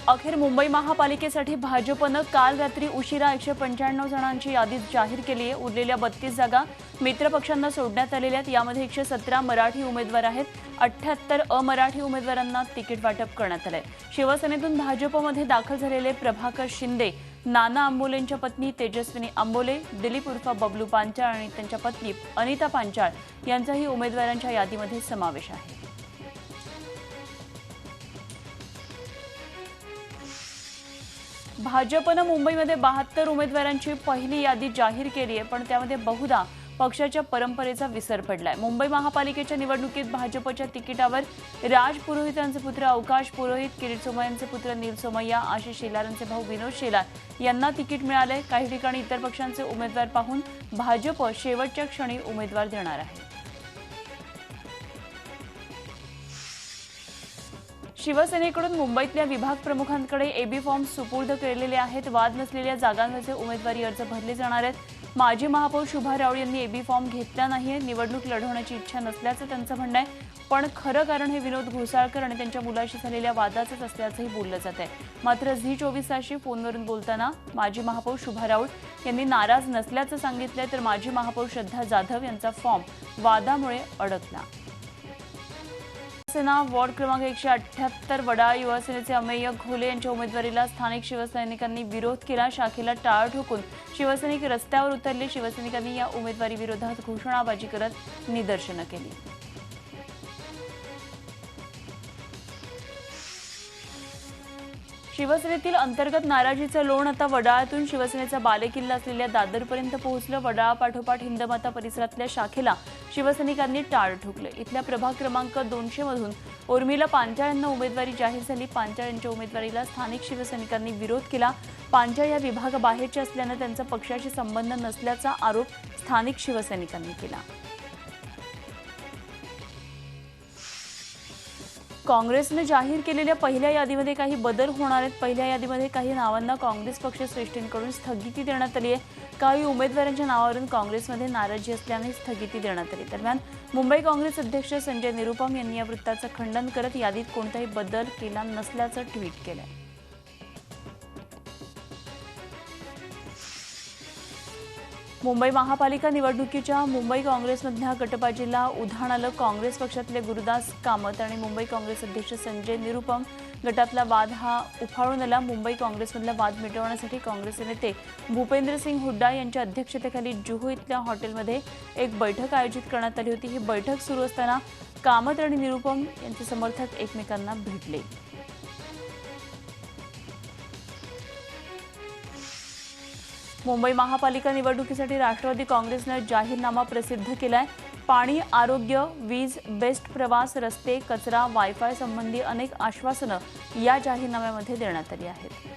अखेर मुंबई महापालिकेसाठी भाजपनं काल रात्री उशिरा 195 जणांची यादी जाहीर केली आहे। उरलेल्या 32 जागा मित्रपक्षांना सोडण्यात आलेल्या आहेत। यामध्ये 117 मराठी उमेदवार आहेत, 78 अमराठी उमेदवारांना तिकीट वाटप करण्यात आलंय। शिवसेनेतून भाजपमध्ये दाखल झालेले प्रभाकर शिंदे, नाना आंबोलेंच्या पत्नी तेजस्विनी आंबोले, दिलीप उर्फ बबलू पांचाळ आणि त्यांच्या पत्नी अनिता पांचाळ यांचाही उमेदवारांच्या यादीमध्ये समावेश आहे। भाजपनं मुंबईमध्ये 72 उमेदवारांची पहिली यादी जाहीर केली आहे, पण त्यामध्ये बहुधा पक्षाच्या परंपरेचा विसर पडलाय। मुंबई महापालिकेच्या निवडणुकीत भाजपच्या तिकिटावर राज पुरोहित यांचे पुत्र अवकाश पुरोहित, किरीट सोमय्यांचे पुत्र नील सोमय्या, आशिष शेलारांचे भाऊ विनोद शेलार यांना तिकीट मिळाले। काही ठिकाणी इतर पक्षांचे उमेदवार पाहून भाजप शेवटच्या क्षणी उमेदवार देणार आहे। शिवसेनेकडून मुंबईतल्या विभाग प्रमुखांकडे एबी फॉर्म सुपूर्द केलेले आहेत। वाद नसलेल्या जागांवरचे उमेदवारी अर्ज भरले जाणार आहेत। माजी महापौर शुभा राऊळ यांनी एबी फॉर्म घेतला नाहीये, निवडणूक लढवण्याची इच्छा नसल्याचं त्यांचं म्हणणं आहे। पण खरं कारण हे विनोद घोसाळकर आणि त्यांच्या मुलाशी झालेल्या वादाचंच असल्याचंही बोललं जात आहे। मात्र झी24 तासशी फोनवरून बोलताना माजी महापौर शुभा राऊळ यांनी नाराज नसल्याचं सांगितलंय, तर माजी महापौर श्रद्धा जाधव यांचा फॉर्म वादामुळे अडकला। शिवसेना वॉर्ड क्रमांक 178 वडाळ युवा सेनेचे अमेय घोले यांच्या उमेदवारीला स्थानिक शिवसैनिकांनी विरोध केला। शाखेला टाळ ठोकून शिवसैनिक रस्त्यावर उतरले। शिवसैनिकांनी या उमेदवारी विरोधात घोषणाबाजी करत निदर्शनं केली। शिवसेनेतील अंतर्गत नाराजीचं लोण आता वडाळातून शिवसेनेचा बालेकिल्ला असलेल्या दादरपर्यंत पोहोचलं। वडाळापाठोपाठ हिंदमाता परिसरातल्या शाखेला शिवसैनिकांनी टाळ ठोकले। इथल्या प्रभाग क्रमांक 200 मधून उर्मिला पांचाळ यांना उमेदवारी जाहीर झाली। पांचाळ यांच्या उमेदवारीला स्थानिक शिवसैनिकांनी विरोध केला। पांचाळ या विभागाबाहेरचे असल्यानं त्यांचा पक्षाशी संबंध नसल्याचा आरोप स्थानिक शिवसैनिकांनी केला। काँग्रेसने जाहीर केलेल्या पहिल्या यादीमध्ये काही बदल होणार आहेत। पहिल्या यादीमध्ये काही नावांना काँग्रेस पक्षश्रेष्ठींकडून स्थगिती देण्यात आली आहे। काही उमेदवारांच्या नावावरून काँग्रेसमध्ये नाराजी असल्याने स्थगिती देण्यात आली। दरम्यान मुंबई काँग्रेस अध्यक्ष संजय निरुपम यांनी या वृत्ताचं खंडन करत यादीत कोणताही बदल केला नसल्याचं ट्विट केलंय। मुंबई महापालिका निवडणुकीच्या मुंबई काँग्रेसमधल्या गटबाजीला उधाण आलं। काँग्रेस पक्षातले गुरुदास कामत आणि मुंबई काँग्रेस अध्यक्ष संजय निरुपम गटातला वाद हा उफाळून आला। मुंबई काँग्रेसमधला वाद मिटवण्यासाठी काँग्रेसचे नेते भूपेंद्र सिंग हुड्डा यांच्या अध्यक्षतेखाली जुहू इथल्या हॉटेलमध्ये एक बैठक आयोजित करण्यात आली होती। ही बैठक सुरू असताना कामत आणि निरुपम यांचे समर्थक एकमेकांना भिडले। मुंबई महापालिका निवडणुकीसाठी राष्ट्रवादी काँग्रेसने जाहीरनामा प्रसिद्ध केलाय। पाणी, आरोग्य, वीज, बेस्ट प्रवास, रस्ते, कचरा, वायफाय संबंधी अनेक आश्वासनं या जाहीरनाम्यामध्ये देण्यात आली आहेत।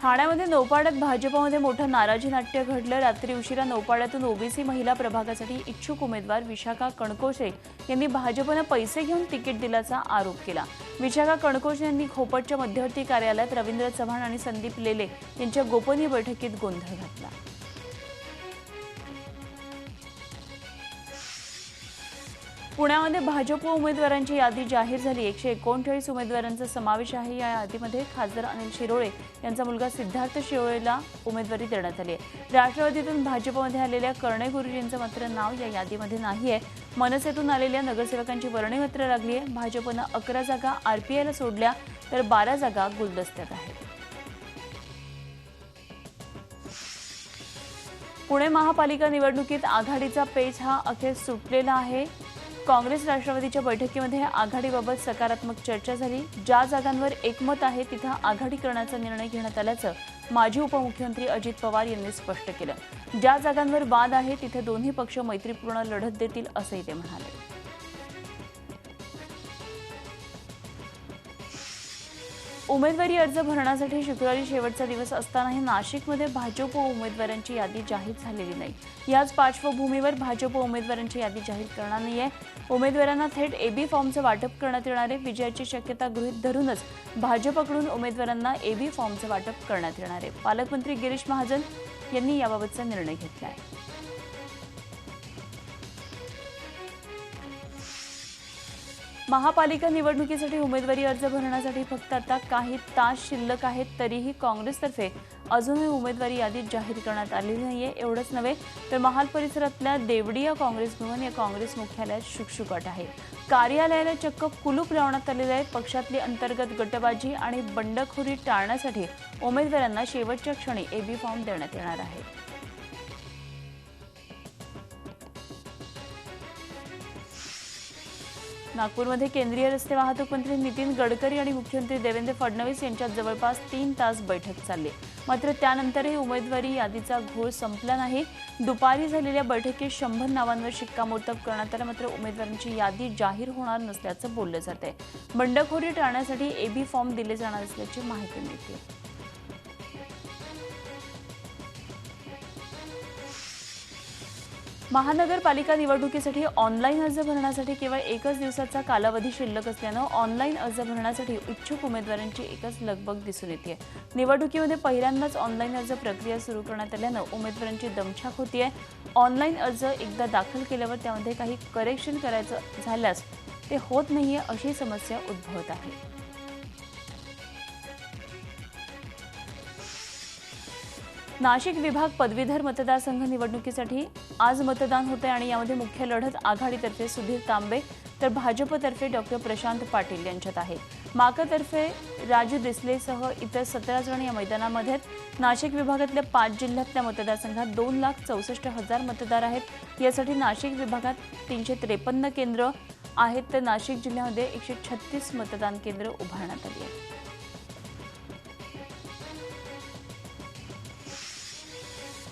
ठाण्यामध्ये नौपाड्यात भाजपमध्ये मोठं नाराजी नाट्य घडलं। रात्री उशिरा नौपाड्यातून ओबीसी महिला प्रभागासाठी इच्छुक उमेदवार विशाखा कणकोचे यांनी भाजपनं पैसे घेऊन तिकीट दिल्याचा आरोप केला। विशाखा कणकोचे यांनी खोपटच्या मध्यवर्ती कार्यालयात रवींद्र चव्हाण आणि संदीप लेले यांच्या गोपनीय बैठकीत गोंधळ घातला। पुण्यामध्ये भाजप उमेदवारांची यादी जाहीर झाली। 139 उमेदवारांचा समावेश आहे। या यादीमध्ये खासदार अनिल शिरोळे यांचा मुलगा सिद्धार्थ शिरोळेला उमेदवारी देण्यात आली आहे। राष्ट्रवादीतून भाजपमध्ये आलेल्या कर्णे गुरुजींचं मात्र नाव या यादीमध्ये नाहीये। मनसेतून आलेल्या नगरसेवकांची वर्णपत्र लागली आहे। भाजपनं 11 जागा आरपीआयला सोडल्या, तर 12 जागा गुलदस्त्यात आहेत। पुणे महापालिका निवडणुकीत आघाडीचा पेच हा अखेर सुटलेला आहे। काँग्रेस राष्ट्रवादीच्या बैठकीमध्ये आघाडीबाबत सकारात्मक चर्चा झाली। ज्या जागांवर एकमत आहे तिथं आघाडी करण्याचा निर्णय घेण्यात आल्याचं माजी उपमुख्यमंत्री अजित पवार यांनी स्पष्ट केलं। ज्या जागांवर वाद आहे तिथे दोन्ही पक्ष मैत्रीपूर्ण लढत देतील असंही ते म्हणाले। उमेदवारी अर्ज भरण्यासाठी शुक्रवारी शेवटचा दिवस असतानाही नाशिकमध्ये भाजप उमेदवारांची यादी जाहीर झालेली नाही। याच पार्श्वभूमीवर भाजप उमेदवारांची यादी जाहीर करणार नाहीये। उमेदवारांना थेट एबी फॉर्मचं वाटप करण्यात येणार आहे। विजयाची शक्यता गृहीत धरूनच भाजपकडून उमेदवारांना एबी फॉर्मचं वाटप करण्यात येणार आहे। पालकमंत्री गिरीश महाजन यांनी याबाबतचा निर्णय घेतला आहे। महापालिका निवडणुकीसाठी उमेदवारी अर्ज भरण्यासाठी फक्त आता काही तास शिल्लक आहेत, तरीही काँग्रेसतर्फे अजूनही उमेदवारी यादी जाहीर करण्यात आलेली नाहीये. एवढंच नव्हे तर महाल परिसरातल्या देवडिया काँग्रेस भवन या काँग्रेस मुख्यालयात शुकशुकाट आहे. कार्यालयाला चक्क कुलूप लावण्यात आलेले आहे. पक्षातली अंतर्गत गटबाजी आणि बंडखोरी टाळण्यासाठी उमेदवारांना शेवटच्या क्षणी एबी फॉर्म देण्यात येणार आहे. नागपूरमध्ये केंद्रीय रस्ते वाहतूक मंत्री नितीन गडकरी आणि मुख्यमंत्री देवेंद्र फडणवीस यांच्यात जवळपास 3 तास बैठक चालली. मात्र त्यानंतरही उमेदवारी यादीचा घोळ संपला नाही. दुपारी झालेल्या बैठकीत 100 नावांवर शिक्कामोर्तब करण्यात आलं. मात्र उमेदवारांची यादी जाहीर होणार नसल्याचं बोललं जातंय. बंडखोरी टाळण्यासाठी एबी फॉर्म दिले जाणार असल्याची माहिती मिळते. महानगरपालिका निवडणुकीसाठी ऑनलाईन अर्ज भरण्यासाठी केवळ एकच दिवसाचा कालावधी शिल्लक असल्यानं ऑनलाईन अर्ज भरण्यासाठी इच्छुक उमेदवारांची एकच लगबग दिसून येते. निवडणुकीमध्ये पहिल्यांदाच ऑनलाईन अर्ज प्रक्रिया सुरू करण्यात आल्यानं उमेदवारांची दमछाक होतीये. ऑनलाईन अर्ज एकदा दाखल केल्यावर त्यामध्ये काही करेक्शन करायचं झाल्यास ते होत नाहीये, अशी समस्या उद्भवत आहे. नाशिक विभाग पदवीधर मतदारसंघ निवडणुकीसाठी आज मतदान होते आणि यामध्ये मुख्य लढत आघाडीतर्फे सुधीर तांबे तर भाजपतर्फे डॉक्टर प्रशांत पाटील यांच्यात आहे. माकतर्फे राजू दिसलेसह इतर 17 जण या मैदानामध्ये आहेत. नाशिक विभागातल्या 5 जिल्ह्यातल्या मतदारसंघात 2,64,000 मतदार आहेत. यासाठी नाशिक विभागात 353 केंद्र आहेत तर नाशिक जिल्ह्यामध्ये 136 मतदान केंद्र उभारण्यात आली आहेत.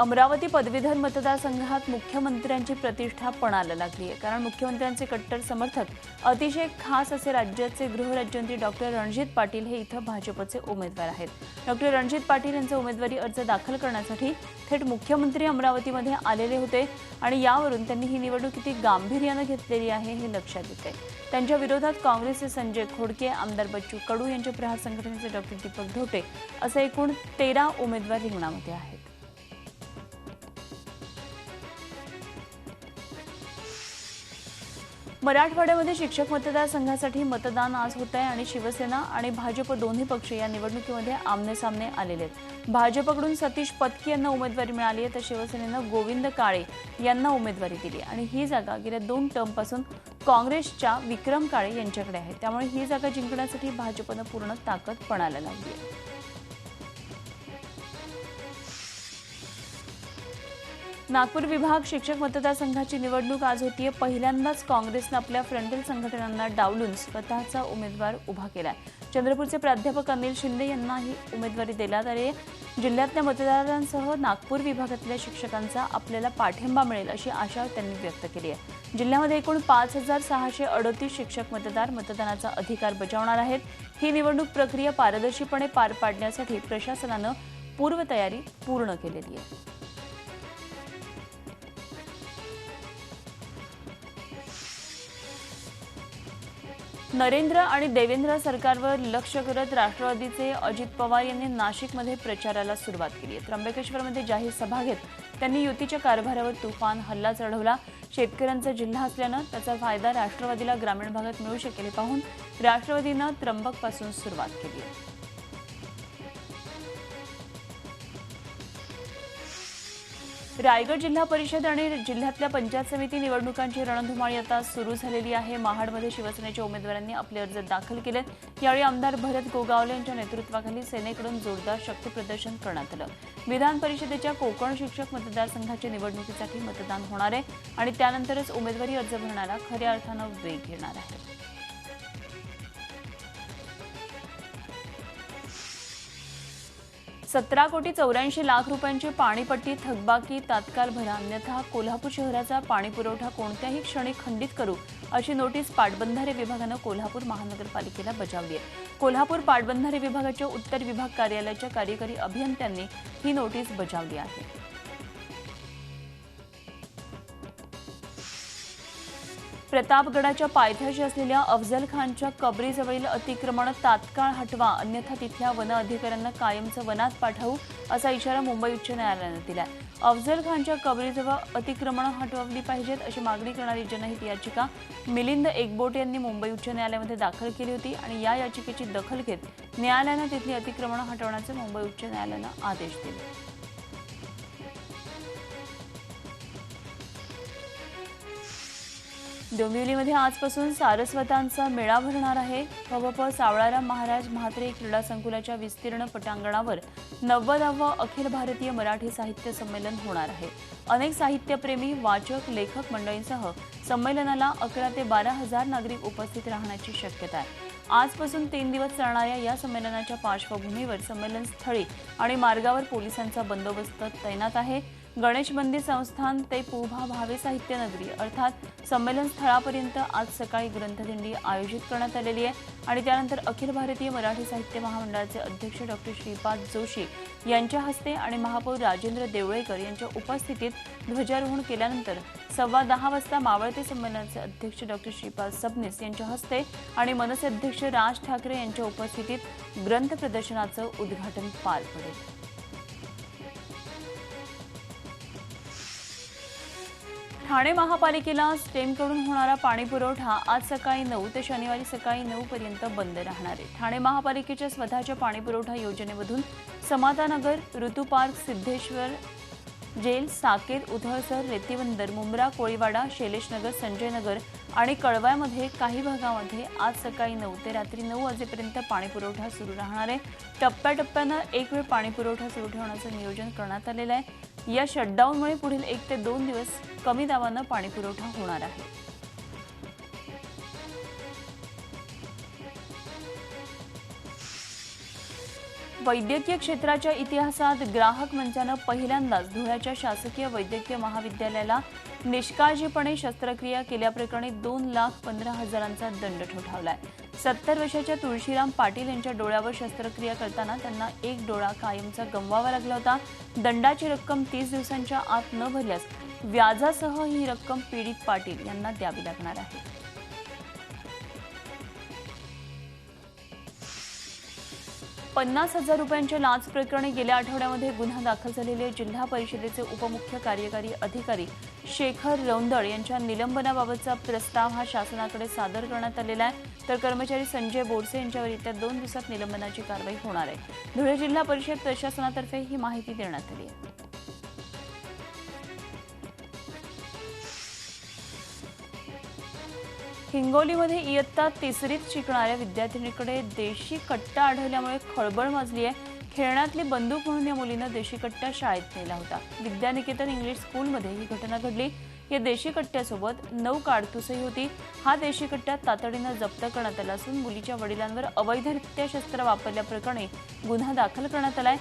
अमरावती पदवीधर मतदारसंघात मुख्यमंत्र्यांची प्रतिष्ठा पणाला लागली आहे. कारण मुख्यमंत्र्यांचे कट्टर समर्थक अतिशय खास असे राज्याचे गृहराज्यमंत्री डॉक्टर रणजित पाटील हे इथं भाजपचे उमेदवार आहेत. डॉक्टर रणजित पाटील यांचा उमेदवारी अर्ज दाखल करण्यासाठी थेट मुख्यमंत्री अमरावतीमध्ये आलेले होते आणि यावरून त्यांनी ही निवडणूक किती गांभीर्यानं घेतलेली आहे हे लक्षात येते. त्यांच्या विरोधात काँग्रेसचे संजय खोडके, आमदार बच्चू कडू यांचे प्रहार संघटनेचे डॉक्टर दीपक धोटे असे एकूण 13 उमेदवार रिंगणामध्ये आहेत. मराठवाड्यामध्ये शिक्षक मतदारसंघासाठी मतदान आज होत आहे आणि शिवसेना आणि भाजप दोन्ही पक्ष या निवडणुकीमध्ये आमने-सामने आलेले आहेत. भाजपकडून सतीश पत्की यांना उमेदवारी मिळाली आहे तर शिवसेनेनं गोविंद काळे यांना उमेदवारी दिली आणि ही जागा गेल्या 2 टर्मपासून काँग्रेसच्या विक्रम काळे यांच्याकडे आहे. त्यामुळे ही जागा जिंकण्यासाठी भाजपनं पूर्ण ताकद पणाला लावली आहे. नागपूर विभाग शिक्षक मतदारसंघाची निवडणूक आज होतीये. पहिल्यांदाच काँग्रेसनं आपल्या फ्रंटल संघटनांना डावलून स्वतःचा उमेदवार उभा केलाय. चंद्रपूरचे प्राध्यापक अनिल शिंदे यांना ही उमेदवारी देण्यात आली आहे. जिल्ह्यातल्या मतदारांसह नागपूर विभागातल्या शिक्षकांचा आपल्याला पाठिंबा मिळेल अशी आशा त्यांनी व्यक्त केली आहे. जिल्ह्यामध्ये एकूण 5,638 शिक्षक मतदार मतदानाचा अधिकार बजावणार आहेत. ही निवडणूक प्रक्रिया पारदर्शीपणे पार पाडण्यासाठी प्रशासनानं पूर्वतयारी पूर्ण केलेली आहे. नरेंद्र आणि देवेंद्र सरकारवर लक्ष करत राष्ट्रवादीचे अजित पवार यांनी नाशिकमध्ये प्रचाराला सुरुवात केली आहे. त्र्यंबकेश्वरमध्ये जाहीर सभा घेत त्यांनी युतीच्या कारभारावर तुफान हल्ला चढवला. शेतकऱ्यांचा जिल्हा असल्यानं त्याचा फायदा राष्ट्रवादीला ग्रामीण भागात मिळू शकेल हे पाहून राष्ट्रवादीनं त्र्यंबकपासून सुरुवात केली आहे. रायगड जिल्हा परिषद आणि जिल्ह्यातल्या पंचायत समिती निवडणुकांची रणधुमाळी आता सुरू झालेली आहे. महाडमध्ये शिवसेनेच्या उमेदवारांनी आपले अर्ज दाखल केले. यावेळी आमदार भरत गोगावले यांच्या नेतृत्वाखाली सेनेकडून जोरदार शक्तीप्रदर्शन करण्यात आलं. विधान परिषदेच्या कोकण शिक्षक मतदारसंघाच्या निवडणुकीसाठी मतदान होणार आहे आणि त्यानंतरच उमेदवारी अर्ज भरण्याला खऱ्या अर्थानं वेग येणार आहे. ₹17,84,00,000 रुपयांची पाणीपट्टी थकबाकी तात्काळ भरा, अन्यथा कोल्हापूर शहराचा पाणीपुरवठा कोणत्याही क्षणी खंडित करू अशी नोटीस पाटबंधारे विभागानं कोल्हापूर महानगरपालिकेला बजावली आहे. कोल्हापूर पाटबंधारे विभागाच्या उत्तर विभाग कार्यालयाच्या कार्यकारी अभियंत्यांनी ही नोटीस बजावली आहे. प्रतापगडाच्या पायथ्याशी असलेल्या अफजल खानच्या कबरीजवळील अतिक्रमण तात्काळ हटवा, अन्यथा तिथल्या वन अधिकाऱ्यांना कायमचं वनात पाठवू असा इशारा मुंबई उच्च न्यायालयानं दिलाय. अफजल खानच्या कबरीजवळ अतिक्रमण हटवली पाहिजेत अशी मागणी करणारी जनहित याचिका मिलिंद एकबोटे यांनी मुंबई उच्च न्यायालयामध्ये दाखल केली होती आणि या याचिकेची दखल घेत न्यायालयानं तिथली अतिक्रमण हटवण्याचे मुंबई उच्च न्यायालयानं आदेश दिले. डोंबिवलीमध्ये आजपासून सारस्वतांचा मेळा भरणार आहे. पवप सावळाराम महाराज म्हात्रे क्रीडा संकुलाच्या विस्तीर्ण पटांगणावर 90वे अखिल भारतीय मराठी साहित्य संमेलन होणार आहे. अनेक साहित्यप्रेमी, वाचक, लेखक मंडळींसह संमेलनाला 11 ते 12 हजार नागरिक उपस्थित राहण्याची शक्यता आहे. आजपासून 3 दिवस चालणाऱ्या या संमेलनाच्या पार्श्वभूमीवर संमेलन स्थळी आणि मार्गावर पोलिसांचा बंदोबस्त तैनात आहे. गणेश मंदिर संस्थान ते पुभा भावे साहित्य नगरी अर्थात संमेलन स्थळापर्यंत आज सकाळी ग्रंथदिंडी आयोजित करण्यात आलेली आहे आणि त्यानंतर अखिल भारतीय मराठी साहित्य महामंडळाचे अध्यक्ष डॉक्टर श्रीपाद जोशी यांच्या हस्ते आणि महापौर राजेंद्र देवळेकर यांच्या उपस्थितीत ध्वजारोहण केल्यानंतर 10:15 वाजता मावळते संमेलनाचे अध्यक्ष डॉक्टर श्रीपाद सबनीस यांच्या हस्ते आणि मनसे अध्यक्ष राज ठाकरे यांच्या उपस्थितीत ग्रंथ प्रदर्शनाचं उद्घाटन पार पडेल. ठाणे महापालिकेला स्टेमकडून होणारा पाणीपुरवठा आज सकाळी 9 ते शनिवारी सकाळी 9 पर्यंत बंद राहणार आहे. ठाणे महापालिकेच्या स्वतःच्या पाणीपुरवठा योजनेमधून समतानगर, ऋतू पार्क, सिद्धेश्वर जेल, साकेत, उधळसर, रेतीबंदर, मुंब्रा, कोळीवाडा, शैलेशनगर, संजयनगर आणि कळव्यामध्ये काही भागामध्ये आज सकाळी 9 ते रात्री 9 वाजेपर्यंत पाणीपुरवठा सुरू राहणार आहे. टप्प्याटप्प्यानं एक वेळ पाणीपुरवठा सुरू ठेवण्याचं नियोजन करण्यात आलेलं आहे. या शटडाऊनमुळे पुढील 1 ते 2 दिवस कमी दाबानं पाणीपुरवठा होणार आहे. वैद्यकीय क्षेत्राच्या इतिहासात ग्राहक मंचानं पहिल्यांदाच धुळ्याच्या शासकीय वैद्यकीय महाविद्यालयाला निष्काळजीपणे शस्त्रक्रिया केल्याप्रकरणी 2,15,000चा दंड ठोठावलाय. 70 वर्षाच्या तुळशीराम पाटील यांच्या डोळ्यावर शस्त्रक्रिया करताना त्यांना एक डोळा कायमचा गमवावा लागला होता. दंडाची रक्कम 30 दिवसांच्या आत न भरल्यास व्याजासह ही रक्कम पीडित पाटील यांना द्यावी लागणार आहे. ₹50,000 लाच प्रकरणी गेल्या आठवड्यामध्ये गुन्हा दाखल झालेले जिल्हा परिषदेचे उपमुख्य कार्यकारी अधिकारी शेखर रौंदळ यांच्या निलंबनाबाबतचा प्रस्ताव हा शासनाकडे सादर करण्यात आलेला आहे. तर कर्मचारी संजय बोरसे यांच्यावर येत्या 2 दिवसात निलंबनाची कारवाई होणार आहे. धुळे जिल्हा परिषद प्रशासनातर्फे ही माहिती देण्यात आली आहे. हिंगोलीमध्ये इयत्ता 3रीत शिकणाऱ्या विद्यार्थिनीकडे देशी कट्टा आढळल्यामुळे खळबळ माजली आहे. खेळण्यातली बंदूक म्हणून या मुलीनं देशी कट्टा शाळेत नेला होता. विद्यानिकेतन इंग्लिश स्कूलमध्ये ही घटना घडली. या देशी कट्ट्यासोबत 9 काडतुसही होती. हा देशी कट्टा तातडीनं जप्त करण्यात आला असून मुलीच्या वडिलांवर अवैधरित्या शस्त्र वापरल्याप्रकरणी गुन्हा दाखल करण्यात आलाय.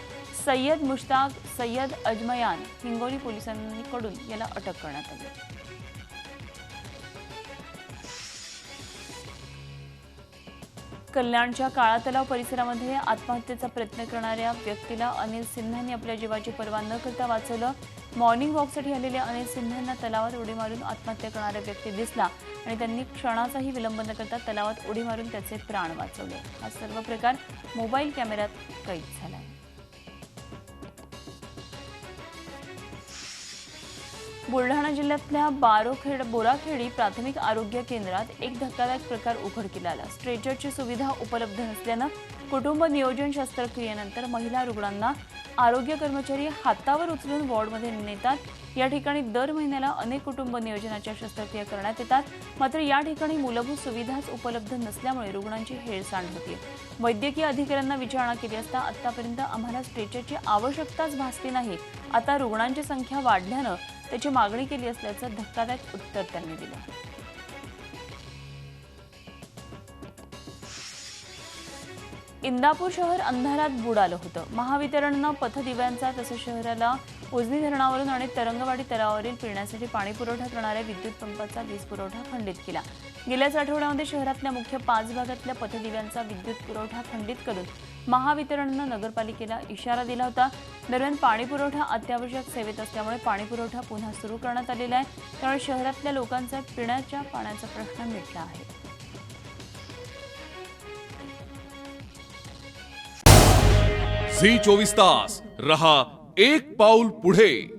सय्यद मुश्ताक सय्यद अजमयान हिंगोली पोलिसांकडून याला अटक करण्यात आली. कल्याणच्या काळा तलाव परिसरामध्ये आत्महत्येचा प्रयत्न करणाऱ्या व्यक्तीला अनिल सिन्हांनी आपल्या जीवाची पर्वा न करता वाचवलं. मॉर्निंग वॉकसाठी आलेल्या अनिल सिन्हांना तलावात उडी मारून आत्महत्या करणारा व्यक्ती दिसला आणि त्यांनी क्षणाचाही विलंब न करता तलावात उडी मारून त्याचे प्राण वाचवले. हा सर्व प्रकार मोबाईल कॅमेऱ्यात कैद झाला. बुलढाणा जिल्ह्यातल्या बोराखेडी प्राथमिक आरोग्य केंद्रात एक धक्कादायक प्रकार उघडकीला आला. स्ट्रेचरची सुविधा उपलब्ध नसल्यानं कुटुंब नियोजन शस्त्रक्रियेनंतर महिला रुग्णांना आरोग्य कर्मचारी हातावर उचलून वॉर्डमध्ये नेतात. या ठिकाणी दर महिन्याला अनेक कुटुंब नियोजनाच्या शस्त्रक्रिया करण्यात येतात. मात्र या ठिकाणी मूलभूत सुविधाच उपलब्ध नसल्यामुळे रुग्णांची हेळसांड होते. वैद्यकीय अधिकाऱ्यांना विचारणा केली असता आतापर्यंत आम्हाला स्ट्रेचरची आवश्यकताच भासली नाही. आता रुग्णांची संख्या वाढल्यानं त्याची मागणी केली असल्याचं धक्कादायक उत्तर त्यांनी दिलं. इंदापूर शहर अंधारात बुडालं होतं. महावितरणनं पथदिव्यांचा तसंच शहराला उजनी धरणावरून आणि तरंगवाडी तलावावरील पिण्यासाठी पाणी पुरवठा करणाऱ्या विद्युत पंपाचा वीज पुरवठा खंडित केला. गेल्याच आठवड्यामध्ये शहरातल्या मुख्य 5 भागातल्या पथदिव्यांचा विद्युत पुरवठा खंडित करून महावितरणनं नगरपालिकेला इशारा दिला होता. दरम्यान पाणीपुरवठा अत्यावश्यक सेवेत असल्यामुळे पाणीपुरवठा पुन्हा सुरू करण्यात आलेला आहे. त्यामुळे शहरातल्या लोकांचा पिण्याच्या पाण्याचा प्रश्न मिटला आहे. झी 24 तास रहा एक पाऊल पुढे.